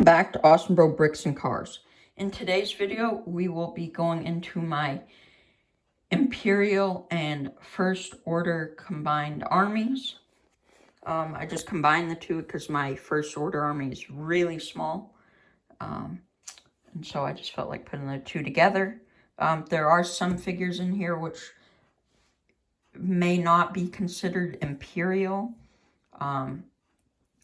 back to Awesome Bro Bricks and Cars. In today's video, we will be going into my Imperial and First Order combined armies. I just combined the two because my First Order army is really small. And so I just felt like putting the two together. There are some figures in here which may not be considered Imperial.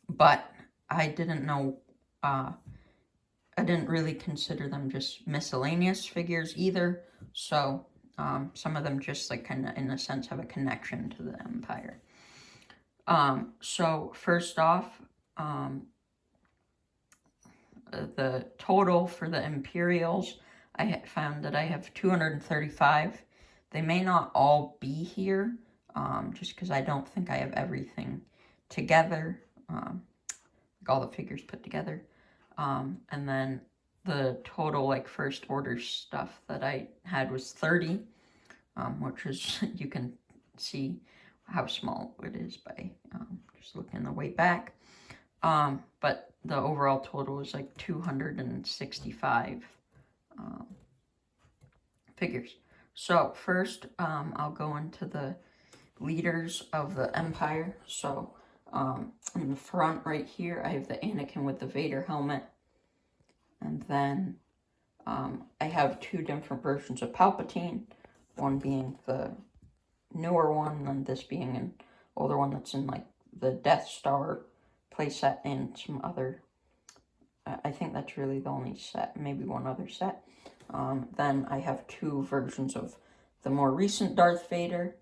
But I didn't know... I didn't really consider them just miscellaneous figures either, so some of them just like kind of in a sense have a connection to the Empire. So first off, the total for the Imperials, I found that I have 235. They may not all be here, just because I don't think I have everything together, like all the figures put together. And then the total, like, First Order stuff that I had was 30, which is, you can see how small it is by just looking the way back. But the overall total is, like, 265 figures. So, first, I'll go into the leaders of the Empire. So, in the front right here, I have the Anakin with the Vader helmet. And then I have two different versions of Palpatine, one being the newer one, and this being an older one that's in, like, the Death Star playset and some other... I think that's really the only set, maybe one other set. Then I have two versions of the more recent Darth Vader,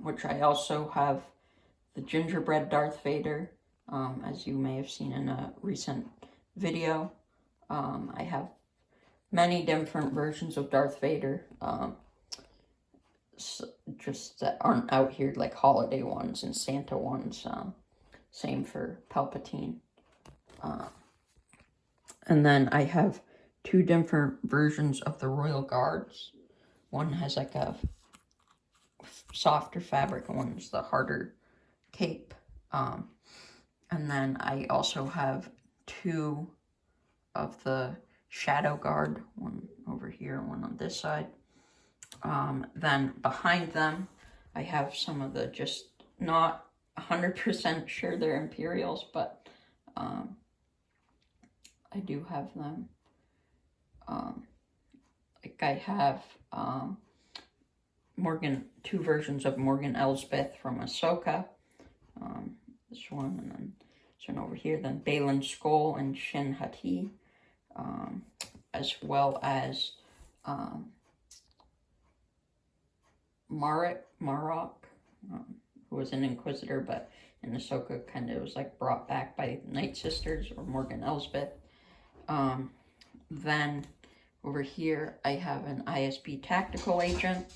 which I also have the gingerbread Darth Vader, as you may have seen in a recent video. I have many different versions of Darth Vader, just that aren't out here, like holiday ones and Santa ones. Same for Palpatine. And then I have two different versions of the Royal Guards. One has like a softer fabric, and one's the harder cape. And then I also have two of the Shadow Guard, one over here and one on this side. Then behind them, I have some of the just not 100% sure they're Imperials, but I do have them. Like I have two versions of Morgan Elsbeth from Ahsoka. This one, and then this one over here. Then Baylan Skoll and Shin Hati, as well as Marok, who was an Inquisitor, but in Ahsoka kind of was like brought back by Night Sisters or Morgan Elsbeth. Then over here I have an ISB tactical agent,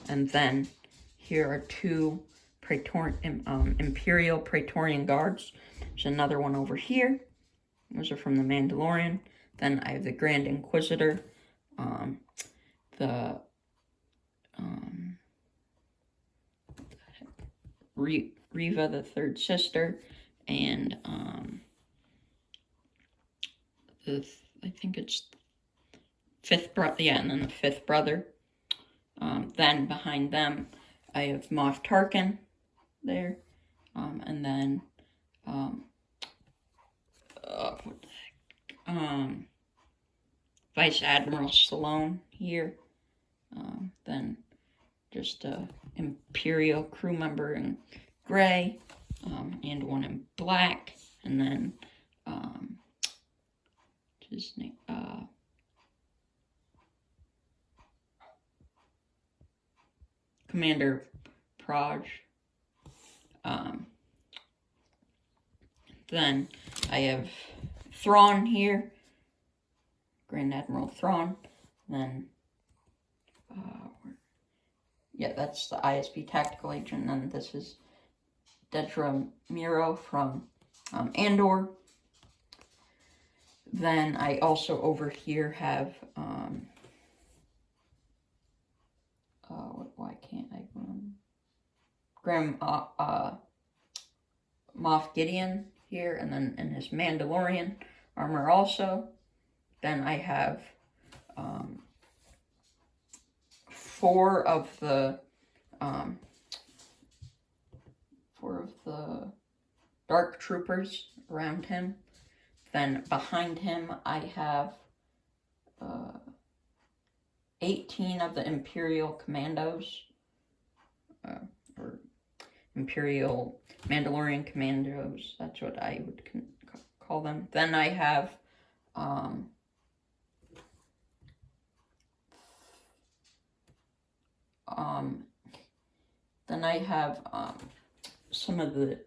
and then here are two Imperial Praetorian Guards. There's another one over here. Those are from The Mandalorian. Then I have the Grand Inquisitor, the Reva, the third sister, and I think it's fifth brother. Yeah, and then the fifth brother. Then behind them, I have Moff Tarkin there, and then what the heck? Vice Admiral Salone here. Then just a Imperial crew member in gray, and one in black, and then his name, Commander Praj. Then I have Thrawn here, Grand Admiral Thrawn. Then, yeah, that's the ISB tactical agent. And then this is Dedra Miro from Andor. Then I also over here have, why can't I Moff Gideon here, and then in his Mandalorian armor also. Then I have 4 of the Dark Troopers around him. Then behind him I have 18 of the Imperial Commandos, or Imperial Mandalorian Commandos, that's what I would call them. Then I have some of the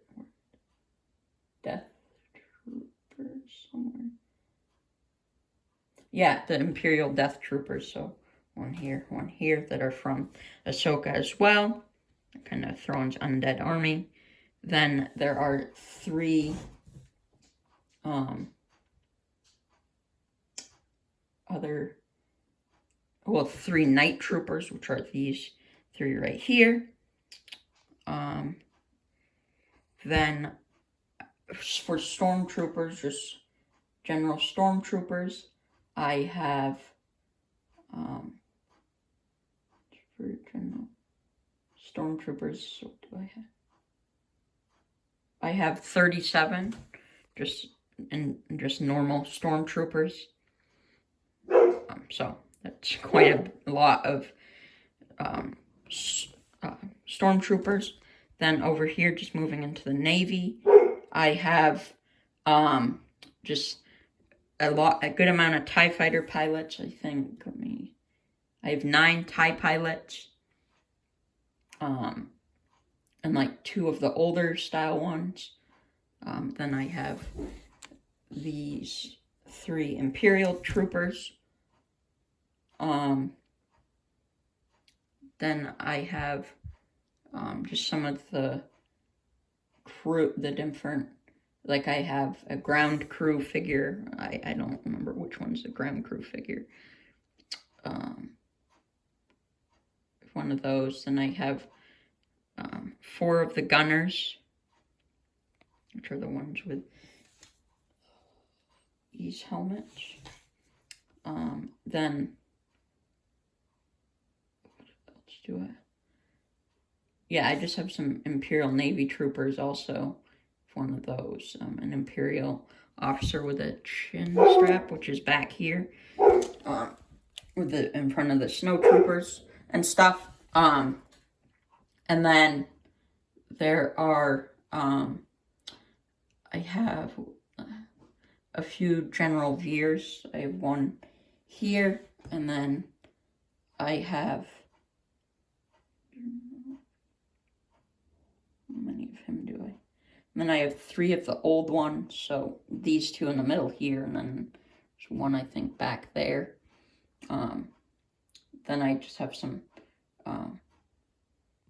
Death Troopers somewhere. Yeah, the Imperial Death Troopers, so one here that are from Ahsoka as well. Kind of Thrawn's undead army. Then there are 3 3 Night Troopers, which are these 3 right here. Then for Stormtroopers, just general Stormtroopers, I have for general Stormtroopers, what do I have? I have 37, just normal Stormtroopers. So that's quite a lot of Stormtroopers. Then over here, just moving into the Navy, I have just a good amount of TIE fighter pilots. I think, I have 9 TIE pilots. And like 2 of the older style ones. Then I have these 3 Imperial troopers. Then I have just some of the crew, the different, like I have a ground crew figure. I don't remember which one's the ground crew figure. One of those. Then I have 4 of the gunners, which are the ones with these helmets. Then what else do I? Yeah, I just have some Imperial Navy troopers also. One of those, an Imperial officer with a chin strap, which is back here, with in front of the snow troopers and stuff. And then there are, I have a few General Veers. I have one here, and then I have, how many of him do I? And then I have 3 of the old ones, so these 2 in the middle here, and then there's one, I think, back there. Then I just have some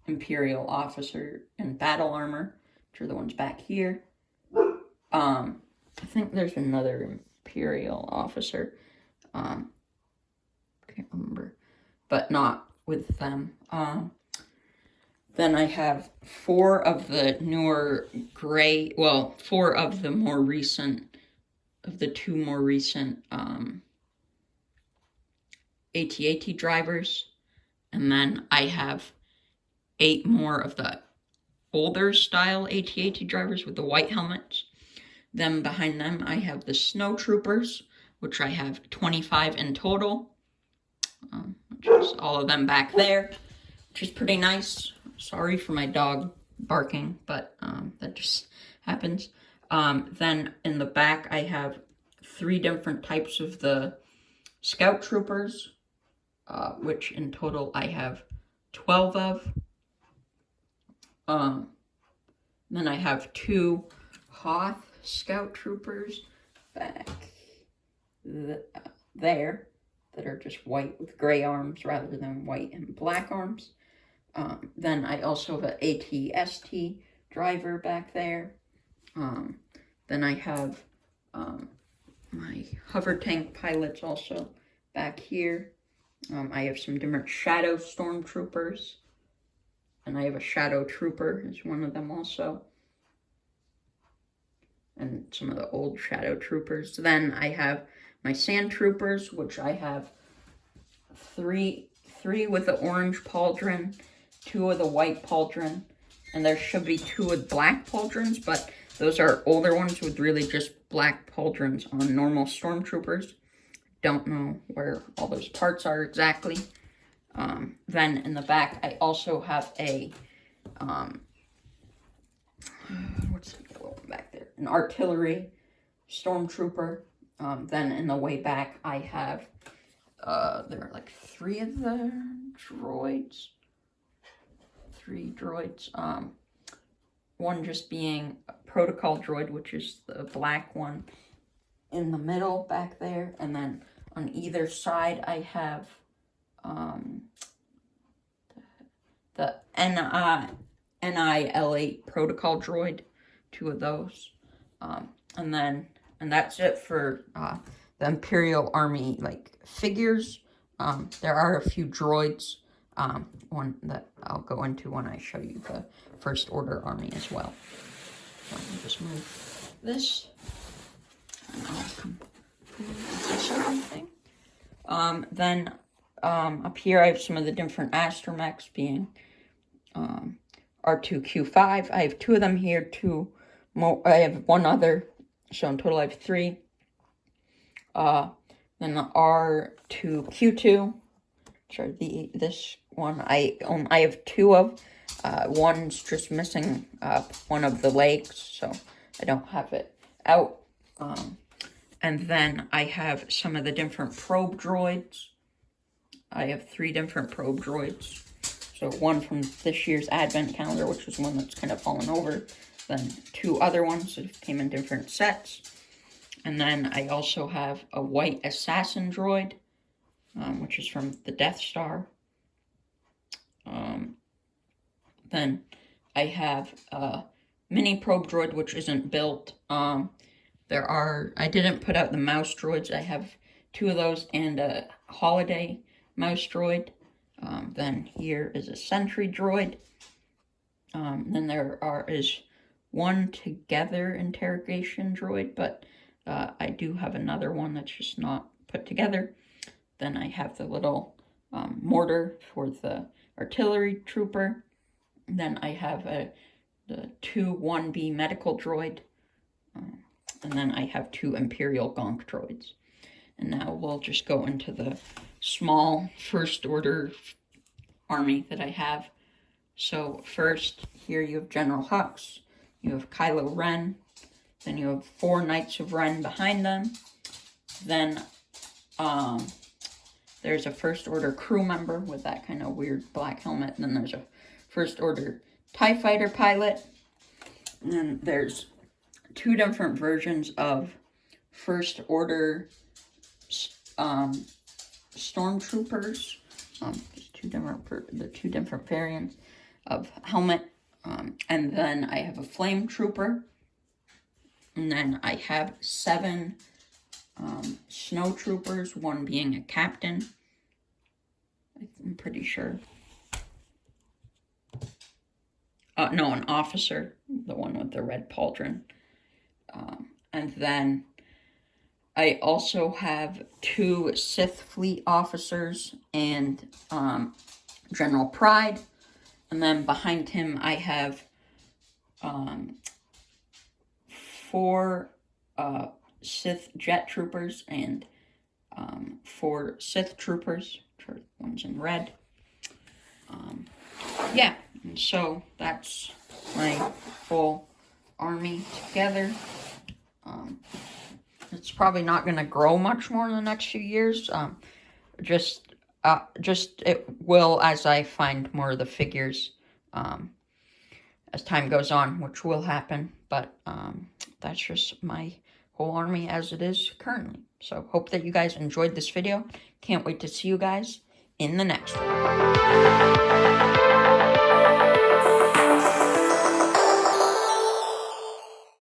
Imperial officer in battle armor, which are the ones back here. I think there's another Imperial officer. Can't remember, but not with them. Then I have 4 of the newer gray, 4 of the more recent, of the 2 more recent AT-AT drivers. And then I have 8 more of the older style AT-AT drivers with the white helmets. Then behind them, I have the snow troopers, which I have 25 in total, which is all of them back there, which is pretty nice. Sorry for my dog barking, but that just happens. Then in the back, I have 3 different types of the scout troopers, which in total I have 12 of. Then I have 2 Hoth scout troopers back there that are just white with gray arms rather than white and black arms. Then I also have an AT-ST driver back there. Then I have my hover tank pilots also back here. I have some different Shadow Stormtroopers, and I have a Shadow Trooper as one of them also. and some of the old Shadow Troopers. Then I have my Sand Troopers, which I have three with the orange pauldron, 2 with the white pauldron, and there should be 2 with black pauldrons, but those are older ones with really just black pauldrons on normal stormtroopers. Don't know where all those parts are exactly. Then in the back, I also have a, what's the one back there? An artillery stormtrooper. Then in the way back, I have, there are like 3 of the droids. 3 droids. One just being a protocol droid, which is the black one in the middle back there. And then on either side, I have the NIL8 protocol droid, 2 of those. And that's it for the Imperial Army figures. There are a few droids, one that I'll go into when I show you the First Order Army as well. So I'll just move this, and I'll come this everything. Then up here I have some of the different astromechs, being R2Q5. I have 2 of them here. I have 1 other, so in total I have 3. Then the R2Q2, sorry, this one I have 2 of. One's just missing one of the legs, so I don't have it out. And then I have some of the different probe droids. I have 3 different probe droids. So 1 from this year's advent calendar, which was one that's kind of fallen over. Then 2 other ones that came in different sets. And then I also have a white assassin droid, which is from the Death Star. Then I have a mini probe droid, which isn't built. I didn't put out the mouse droids. I have 2 of those and a holiday mouse droid. Then here is a sentry droid. Then there is 1 together interrogation droid, but I do have another one that's just not put together. Then I have the little mortar for the artillery trooper. Then I have the 2 1B medical droid. And then I have 2 Imperial Gonk droids. And now we'll just go into the small First Order army that I have. So first, here you have General Hux. You have Kylo Ren. Then you have 4 Knights of Ren behind them. Then there's a First Order crew member with that kind of weird black helmet. And then there's a First Order TIE Fighter pilot. And then there's 2 different versions of First Order stormtroopers. Just 2 different variants of helmet. And then I have a flame trooper. And then I have 7 snow troopers, 1 being a captain. I'm pretty sure. No, an officer, the one with the red pauldron. And then I also have 2 Sith fleet officers and General Pride. And then behind him I have 4 Sith jet troopers and 4 Sith troopers. One's in red. Yeah, and so that's my full army together. It's probably not going to grow much more in the next few years. Just it will as I find more of the figures as time goes on, which will happen. But that's just my whole army as it is currently. So hope that you guys enjoyed this video. Can't wait to see you guys in the next one.